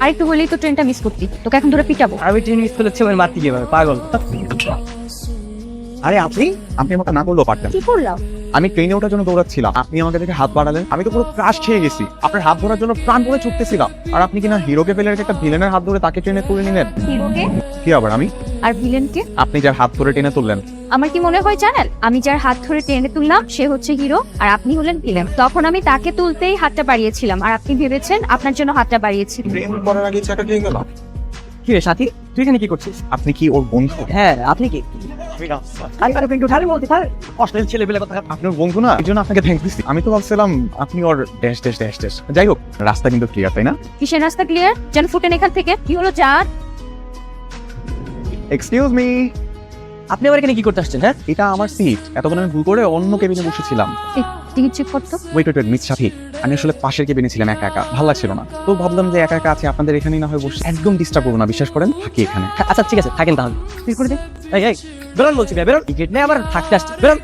আরেকটু হলেই তো ট্রেনটা মিস করতি, তোকে এখন ধরে পিটাবো। আমি ট্রেন মিস করতে আমার মারতে গিয়ে পাগল। আরে আপনি আমাকে না করলেও পারতেন। কি করলাম? আমি ট্রেনে ওঠার জন্য দৌড়াচ্ছিলাম, আপনি আমাকে দেখে হাত বাড়ালেন, আমি তো পুরো ক্রাশ খেয়ে গেছি। আপনার হাত ধরার জন্য প্রাণ ভরে ছুটতেছিলাম, আর আপনি কিনা হিরোকে ফেলে রেখে একটা ভিলেনের হাত ধরে তাকে ট্রেনে তুলে নিলেন। হিরোকে? কি আবার আমি? আর ভিলেনকে? আপনি যার হাত ধরে টেনে তুললেন। আমার কি মনে হয় জানেন, আমি যার হাত ধরে টেনে তুললাম সে হচ্ছে হিরো আর আপনি হলেন ভিলেন। তখন আমি তাকে তুলতেই হাতটা বাড়িয়েছিলাম আর আপনি ভেবেছেন আপনার জন্য হাতটা বাড়িয়েছি। ট্রেন করার আগে চাকা খেয়ে গেলাম। কি রে সাথী, তুই এখানে কি করছিস? আপনি কি ওর বন্ধু? হ্যাঁ, আপনি কি? ছেলেবেলা কথা। আপনার বন্ধু না, এই জন্য আপনাকে থ্যাংক দিচ্ছি। আমি তো ভাবছিলাম আপনি ওর ড্যাশ ড্যাশ ড্যাশ ড্যাশ। যাই হোক, রাস্তা কিন্তু ক্লিয়ার, তাই না? কিসের রাস্তা ক্লিয়ার? যেন ফুটেন এখান থেকে। কি হলো চাঁদ? এক্সকিউজ মি, আপনি আবার এখানে কি করতে আসছেন? হ্যাঁ, এটা আমার সিট। এতক্ষণ আমি ভুল করে অন্য কেবিনে বসেছিলাম। টিকিট চেক করতো। ওয়েট মিস সাথী, আমি আসলে পাশের কেবিনে ছিলাম, একা একা ভালো লাগছিল না, তো ভাবলাম যে একা একা আছি, আপনাদের এখানেই না হয় বসে একদম ডিস্টার্ব করবো না, বিশ্বাস করেন, থাকি এখানে। আচ্ছা ঠিক আছে, থাকেন তাহলে। তুই করে দে। এই বেরোন বলছি, বেরোন। টিকিট নেই আবার থাকতে আসছে, বেরোন।